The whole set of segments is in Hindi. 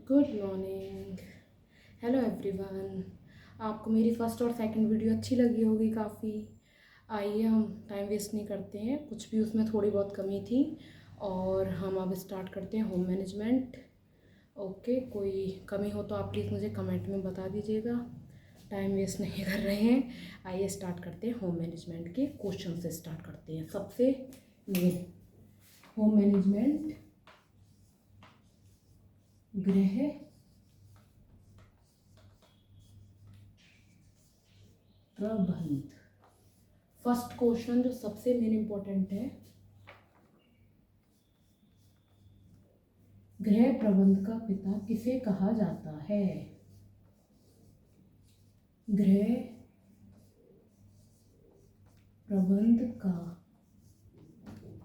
Good morning. Hello everyone. आपको मेरी फर्स्ट और सेकंड वीडियो अच्छी लगी होगी काफ़ी। आइए हम टाइम वेस्ट नहीं करते हैं, कुछ भी उसमें थोड़ी बहुत कमी थी और हम अब स्टार्ट करते हैं होम मैनेजमेंट। ओके, कोई कमी हो तो आप प्लीज़ मुझे कमेंट में बता दीजिएगा। टाइम वेस्ट नहीं कर रहे हैं। आइए स्टार्ट करते हैं। होम मैनेजमेंट के क्वेश्चन से स्टार्ट करते हैं। सबसे मेन होम मैनेजमेंट गृह प्रबंध। फर्स्ट क्वेश्चन जो सबसे मेन इंपॉर्टेंट है, गृह प्रबंध का पिता किसे कहा जाता है? गृह प्रबंध का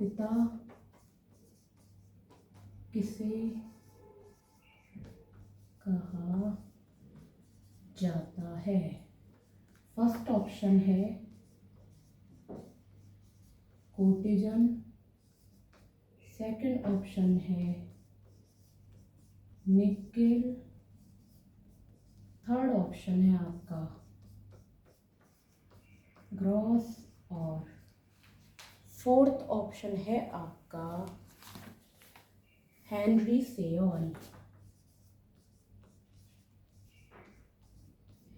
पिता किसे कहा जाता है? फर्स्ट ऑप्शन है कोर्टिजन, सेकंड ऑप्शन है निकिल, थर्ड ऑप्शन है आपका ग्रॉस और फोर्थ ऑप्शन है आपका हेनरी सेयोल।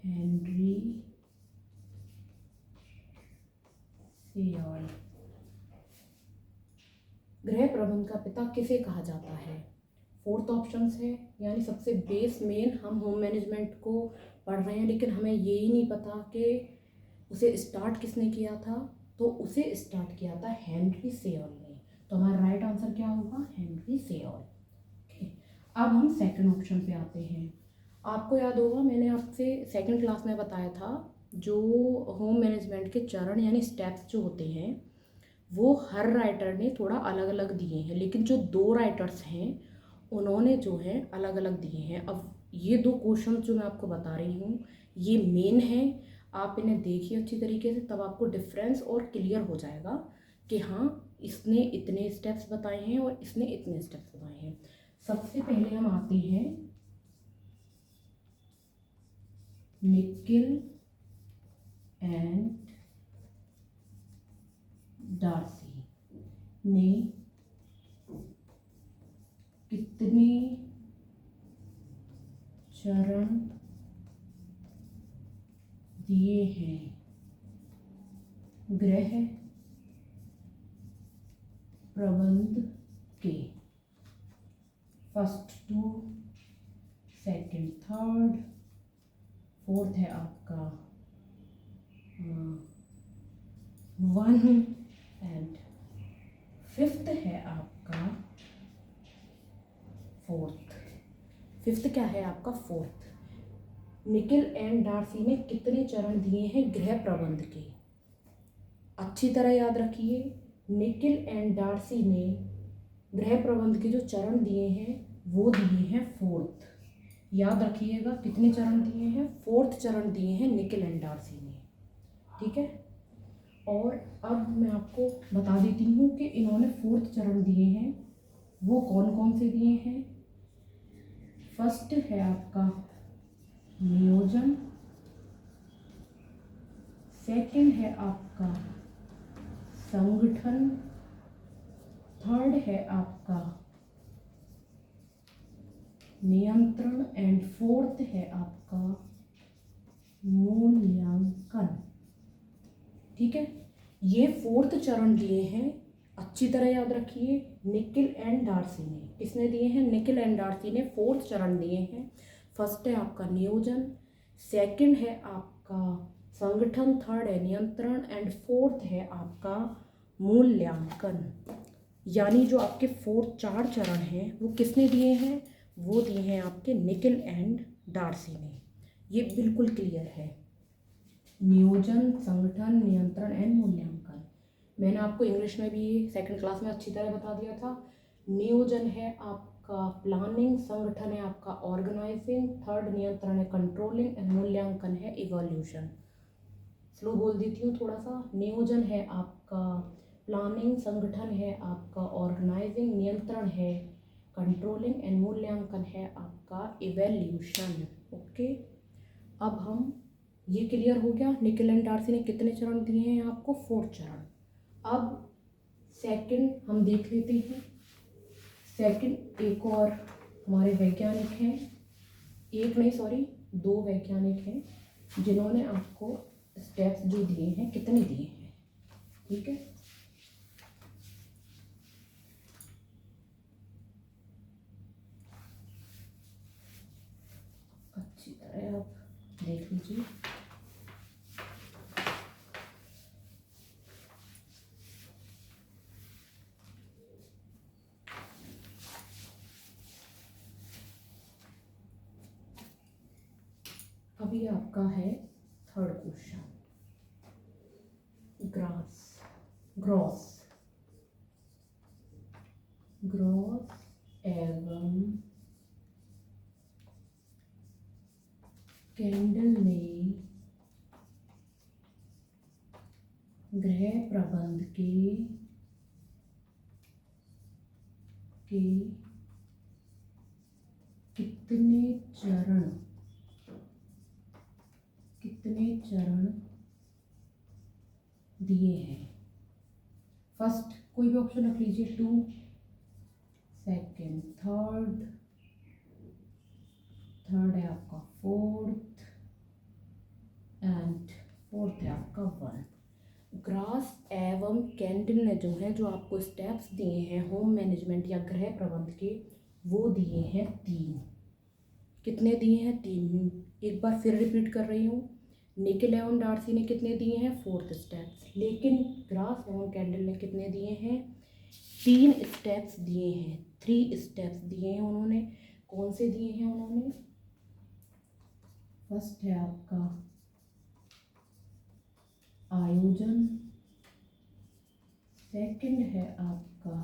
Henry Seoul. गृह प्रबंध का पिता किसे कहा जाता है? फोर्थ ऑप्शन है, यानी सबसे बेस मेन हम होम मैनेजमेंट को पढ़ रहे हैं, लेकिन हमें ये ही नहीं पता कि उसे स्टार्ट किसने किया था। तो उसे स्टार्ट किया था हेनरी सेयोल ने। तो हमारा राइट आंसर क्या होगा? Henry Seoul. ओके, अब हम सेकंड ऑप्शन पे आते हैं। आपको याद होगा मैंने आपसे सेकंड क्लास में बताया था, जो होम मैनेजमेंट के चरण यानी स्टेप्स जो होते हैं वो हर राइटर ने थोड़ा अलग अलग दिए हैं, लेकिन जो दो राइटर्स हैं उन्होंने जो है अलग अलग दिए हैं। अब ये दो क्वेश्चन जो मैं आपको बता रही हूँ ये मेन है, आप इन्हें देखिए अच्छी तरीके से, तब आपको डिफरेंस और क्लियर हो जाएगा कि हाँ इसने इतने स्टेप्स बताए हैं और इसने इतने स्टेप्स बताए हैं। सबसे पहले हम आते हैं निकिल एंड डार्सी ने कितने चरण दिए हैं गृह प्रबंध के? First two, second third, fourth है आपका 1 एंड फिफ्थ है आपका फोर्थ। फिफ्थ क्या है आपका? फोर्थ। निकिल एंड डार्सी ने कितने चरण दिए हैं गृह प्रबंध के? अच्छी तरह याद रखिए, निकिल एंड डार्सी ने गृह प्रबंध के जो चरण दिए हैं वो दिए हैं फोर्थ। याद रखिएगा कितने चरण दिए हैं? फोर्थ चरण दिए हैं निकिल एंड डार्सी ने। ठीक है, और अब मैं आपको बता देती हूँ कि इन्होंने फोर्थ चरण दिए हैं वो कौन कौन से दिए हैं। फर्स्ट है आपका नियोजन, सेकंड है आपका संगठन, थर्ड है आपका नियंत्रण एंड फोर्थ है आपका मूल्यांकन। ठीक है, ये फोर्थ चरण दिए हैं, अच्छी तरह याद रखिए। निकिल एंड डार्सी ने, किसने दिए हैं? निकिल एंड डार्सी ने फोर्थ चरण दिए हैं। फर्स्ट है आपका नियोजन, सेकंड है आपका संगठन, थर्ड है नियंत्रण एंड फोर्थ है आपका मूल्यांकन। यानी जो आपके फोर्थ चार चरण हैं वो किसने दिए हैं? वो दिए हैं आपके निकिल एंड डार्सी ने। ये बिल्कुल क्लियर है। नियोजन, संगठन, नियंत्रण एंड मूल्यांकन। मैंने आपको इंग्लिश में भी सेकंड क्लास में अच्छी तरह बता दिया था। नियोजन है आपका प्लानिंग, संगठन है आपका ऑर्गेनाइजिंग, थर्ड नियंत्रण है कंट्रोलिंग एंड मूल्यांकन है इवोल्यूशन। स्लो बोल देती हूँ थोड़ा सा। नियोजन है आपका प्लानिंग, संगठन है आपका ऑर्गेनाइजिंग, नियंत्रण है कंट्रोलिंग एंड मूल्यांकन है आपका इवैल्यूशन। ओके, अब हम ये क्लियर हो गया निकेल एंड डार्सी ने कितने चरण दिए हैं आपको, 4 चरण। अब सेकंड हम देख लेते हैं। सेकंड एक और हमारे वैज्ञानिक हैं, एक नहीं सॉरी 2 वैज्ञानिक हैं जिन्होंने आपको स्टेप्स जो दिए हैं कितने दिए हैं, ठीक है। अच्छी तरह आप देख लीजिए। अभी आपका है थर्ड क्वेश्चन, ग्रॉस एवं कैंडल ने गृह प्रबंध के कितने चरण दिए हैं। फर्स्ट कोई भी ऑप्शन रख लीजिए, 2, सेकेंड थर्ड है आपका 4th एंड 4th है आपका 1। ग्रास एवं कैंडल ने जो है जो आपको स्टेप्स दिए हैं होम मैनेजमेंट या गृह प्रबंध के, वो दिए हैं 3। कितने दिए हैं, 3। एक बार फिर रिपीट कर रही हूँ, निकेल एवं डार्सी ने कितने दिए हैं, 4th स्टेप्स, लेकिन ग्रास एवं कैंडल ने कितने दिए हैं, 3 स्टेप्स दिए हैं, 3 स्टेप्स दिए हैं उन्होंने। कौन से दिए हैं उन्होंने, फर्स्ट है आपका आयोजन, सेकंड है आपका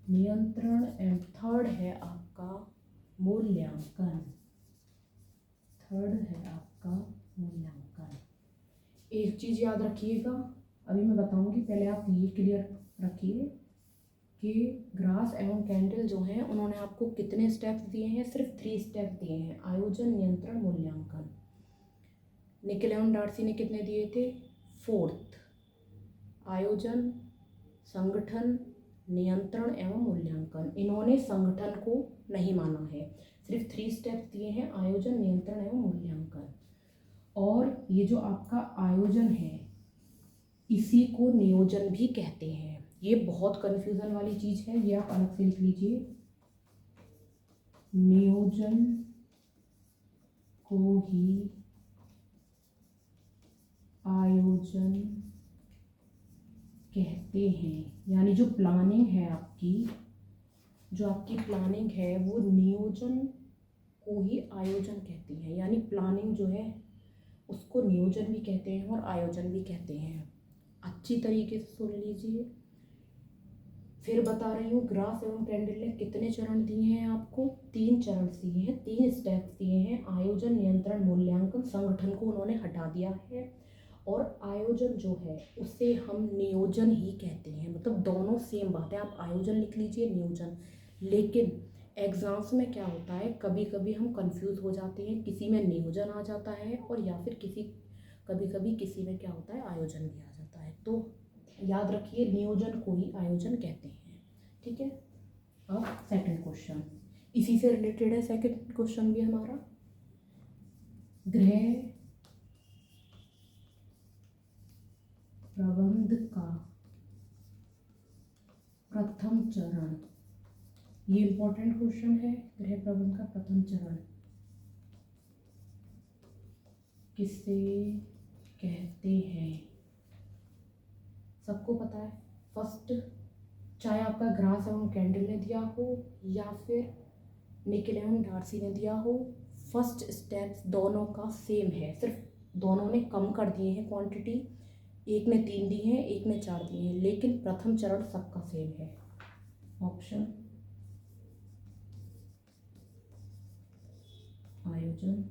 नियंत्रण एंड थर्ड है आपका मूल्यांकन। एक चीज़ याद रखिएगा, अभी मैं बताऊंगी, पहले आप ये क्लियर रखिए कि ग्रास एवं कैंडल जो हैं उन्होंने आपको कितने स्टेप्स दिए हैं, सिर्फ 3 स्टेप्स दिए हैं, आयोजन, नियंत्रण, मूल्यांकन। निकेल एवं डार्सी ने कितने दिए थे, 4th, आयोजन, संगठन, नियंत्रण एवं मूल्यांकन। इन्होंने संगठन को नहीं माना है, सिर्फ 3 स्टेप्स दिए हैं, आयोजन, नियंत्रण एवं मूल्यांकन। और ये जो आपका आयोजन है इसी को नियोजन भी कहते हैं। ये बहुत कंफ्यूजन वाली चीज़ है, ये आप अलग से लिख लीजिए, नियोजन को ही आयोजन कहते हैं। यानी जो प्लानिंग है आपकी, जो आपकी प्लानिंग है वो नियोजन को ही आयोजन कहती है। यानी प्लानिंग जो है उसको नियोजन भी कहते हैं और आयोजन भी कहते हैं। अच्छी तरीके से सुन लीजिए, फिर बता रही हूँ, ग्रास एवं कैंडल ने कितने चरण दिए हैं आपको, 3 चरण दिए हैं, 3 स्टेप्स दिए हैं, आयोजन, नियंत्रण, मूल्यांकन। संगठन को उन्होंने हटा दिया है और आयोजन जो है उसे हम नियोजन ही कहते हैं। मतलब दोनों सेम बात है, आप आयोजन लिख लीजिए, नियोजन। लेकिन एग्ज़ाम्स में क्या होता है, कभी कभी हम कंफ्यूज हो जाते हैं, किसी में नियोजन आ जाता है और या फिर कभी कभी किसी में क्या होता है, आयोजन भी आ जाता है। तो याद रखिए, नियोजन को ही आयोजन कहते हैं, ठीक है। अब सेकंड क्वेश्चन इसी से रिलेटेड है, सेकंड क्वेश्चन भी हमारा, गृह प्रबंध का प्रथम चरण, ये इंपॉर्टेंट क्वेश्चन है। गृह प्रबंध का प्रथम चरण किसे कहते हैं, सबको पता है। फर्स्ट, चाहे आपका ग्रास एवं कैंडल ने दिया हो या फिर निकेल एवं डार्सी ने दिया हो, फर्स्ट स्टेप्स दोनों का सेम है, सिर्फ दोनों ने कम कर दिए हैं क्वांटिटी, एक ने 3 दी हैं, एक ने 4 दी हैं, लेकिन प्रथम चरण सबका सेम है। ऑप्शन आयोजन,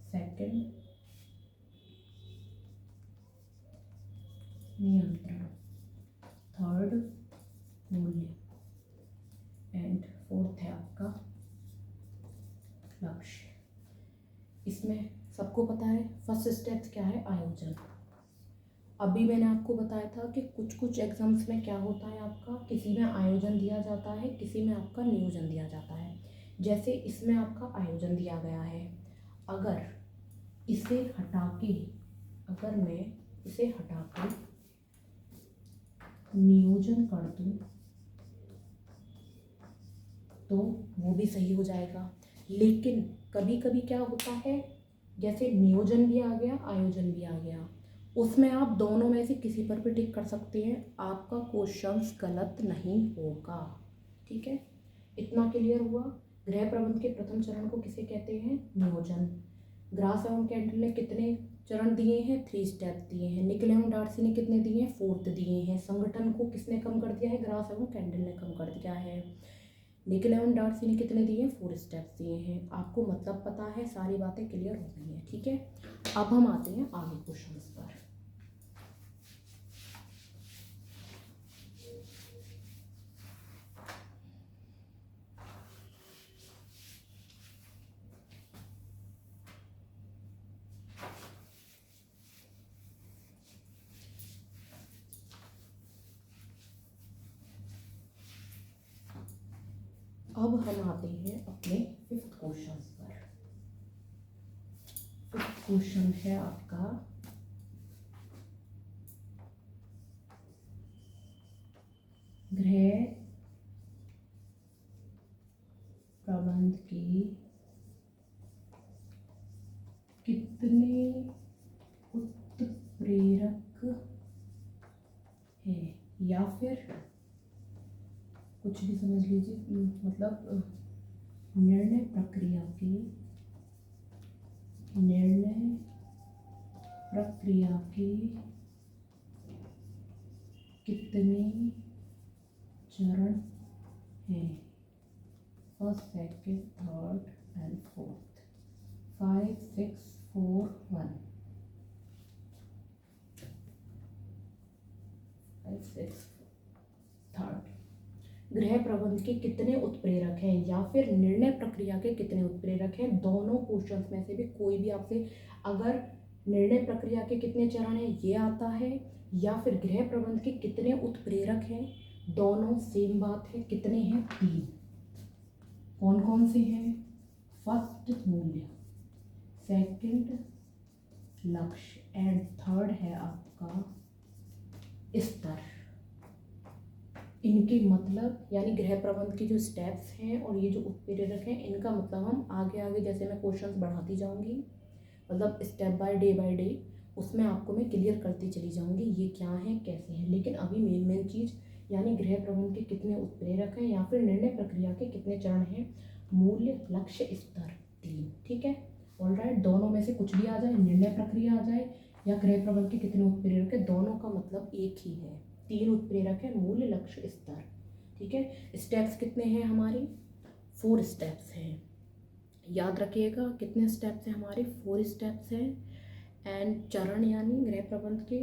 सेकंड नियंत्रण, थर्ड मूल्य। सबको पता है फर्स्ट स्टेप क्या है, आयोजन। अभी मैंने आपको बताया था कि कुछ कुछ एग्जाम्स में क्या होता है, आपका किसी में आयोजन दिया जाता है, किसी में आपका नियोजन दिया जाता है। जैसे इसमें आपका आयोजन दिया गया है, अगर इसे हटा के, अगर मैं इसे हटा के नियोजन कर दूं तो वो भी सही हो जाएगा। लेकिन कभी कभी क्या होता है, जैसे नियोजन भी आ गया, आयोजन भी आ गया, उसमें आप दोनों में से किसी पर भी टिक कर सकते हैं, आपका क्वेश्चंस गलत नहीं होगा। ठीक है, इतना क्लियर हुआ। गृह प्रबंध के प्रथम चरण को किसे कहते हैं, नियोजन। ग्रास एवं कैंडल ने कितने चरण दिए हैं, 3 स्टेप दिए हैं। निकल एवं डार्सी ने कितने दिए हैं, 4th दिए हैं। संगठन को किसने कम कर दिया है, ग्रास एवं कैंडल ने कम कर दिया है। निकल एवं डार्सी ने कितने दिए हैं, 4 स्टेप्स दिए हैं। आपको मतलब पता है, सारी बातें क्लियर हो गई हैं। ठीक है, अब हम आते हैं आगे क्वेश्चंस पर। अब हम आते हैं अपने 5th क्वेश्चन पर। 5th क्वेश्चन है आपका, गृह प्रबंध के कितने उत्प्रेरक हैं, या फिर कुछ भी समझ लीजिए, मतलब निर्णय प्रक्रिया के कितने चरण हैं, first, second, third and fourth. 5 6 4 1 5 6 third. गृह प्रबंध के कितने उत्प्रेरक हैं या फिर निर्णय प्रक्रिया के कितने उत्प्रेरक हैं, दोनों क्वेश्चंस में से भी कोई भी आपसे अगर निर्णय प्रक्रिया के कितने चरण हैं ये आता है, या फिर गृह प्रबंध के कितने उत्प्रेरक हैं, दोनों सेम बात है। कितने हैं, 3। कौन कौन से हैं, फर्स्ट मूल्य, सेकंड लक्ष्य एंड थर्ड है आपका स्तर। इनके मतलब यानी गृह प्रबंध के जो स्टेप्स हैं और ये जो उत्प्रेरक हैं, इनका मतलब हम आगे आगे जैसे मैं क्वेश्चंस बढ़ाती जाऊंगी, मतलब स्टेप बाय डे उसमें आपको मैं क्लियर करती चली जाऊंगी ये क्या है कैसे है। लेकिन अभी मेन चीज़ यानी गृह प्रबंध के कितने उत्प्रेरक हैं या फिर निर्णय प्रक्रिया के कितने चरण हैं, मूल्य, लक्ष्य, स्तर, 3। ठीक है, ऑलराइट। दोनों में से कुछ भी आ जाए, निर्णय प्रक्रिया आ जाए या गृह प्रबंध के कितने उत्प्रेरक है, दोनों का मतलब एक ही है। 3 उत्प्रेरक है, मूल्य, लक्ष्य, स्तर। ठीक है, स्टेप्स कितने हैं हमारे, 4 स्टेप्स हैं। याद रखिएगा कितने स्टेप्स हैं हमारे, 4 स्टेप्स हैं। एंड चरण यानी गृह प्रबंध के,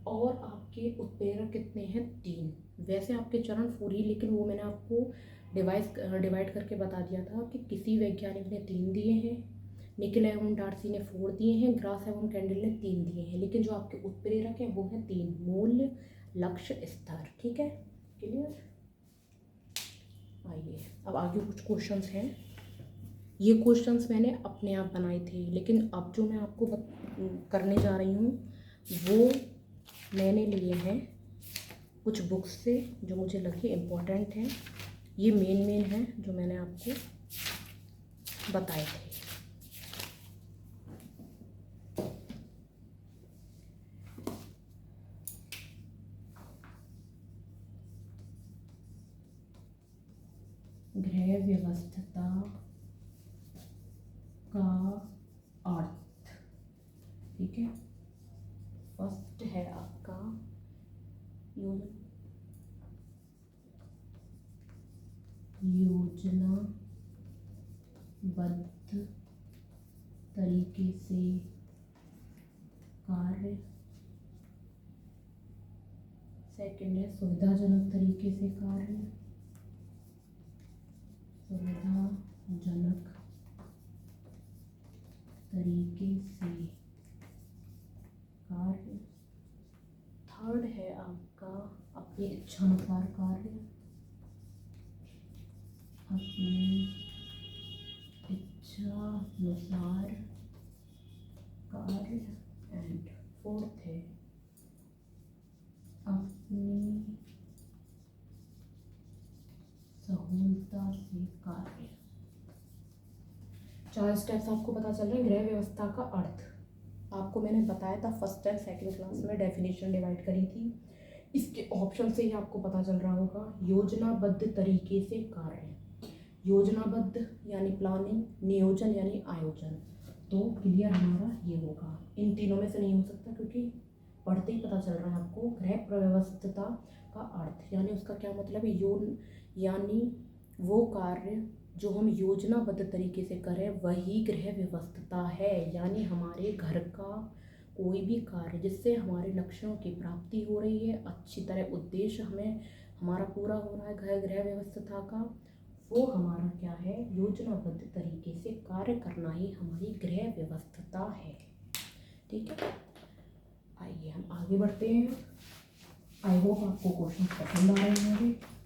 और आपके उत्प्रेरक कितने हैं, 3। वैसे आपके चरण 4 ही, लेकिन वो मैंने आपको डिवाइड करके बता दिया था कि किसी वैज्ञानिक ने 3 दिए हैं, निकल एवं डार्सी ने 4 दिए हैं, ग्रास एवं कैंडल ने 3 दिए हैं, लेकिन जो आपके उत्प्रेरक हैं वो हैं 3, मूल्य, लक्ष्य, स्तर। ठीक है, क्लियर। आइए अब आगे कुछ क्वेश्चंस हैं। ये क्वेश्चंस मैंने अपने आप बनाए थे, लेकिन अब जो मैं आपको करने जा रही हूँ वो मैंने लिए हैं कुछ बुक्स से जो मुझे लगे इम्पोर्टेंट हैं। ये मेन हैं जो मैंने आपको बताए थे। गृह व्यवस्था का अर्थ। ठीक है, फर्स्ट है आपका योजनाबद्ध तरीके से कार्य। सेकंड है सुविधाजनक तरीके से कार्य, सुविधाजनक तरीके से इच्छानुसार कार्य, अपनी इच्छानुसार कार्य। एंड फोर्थ है अपनी सहूलता से कार्य। 4 स्टेप्स आपको पता चल रहे हैं गृह व्यवस्था का अर्थ। आपको मैंने बताया था फर्स्ट एंड सेकंड क्लास में, डेफिनेशन डिवाइड करी थी। इसके ऑप्शन से ही आपको पता चल रहा होगा, योजनाबद्ध तरीके से कार्य। योजनाबद्ध यानी प्लानिंग, नियोजन यानी आयोजन। तो क्लियर हमारा ये होगा, इन तीनों में से नहीं हो सकता, क्योंकि पढ़ते ही पता चल रहा है आपको गृह व्यवस्था का अर्थ यानी उसका क्या मतलब है। यानी वो कार्य जो हम योजनाबद्ध तरीके से करें वही गृह व्यवस्था है। यानी हमारे घर का कोई भी कार्य जिससे हमारे लक्ष्यों की प्राप्ति हो रही है, अच्छी तरह उद्देश्य हमारा पूरा हो रहा है गृह व्यवस्था का, वो हमारा क्या है, योजनाबद्ध तरीके से कार्य करना ही हमारी गृह व्यवस्था है। ठीक है, आइए हम आगे बढ़ते हैं। आई होप आपको क्वेश्चन पसंद आ रहे होंगे।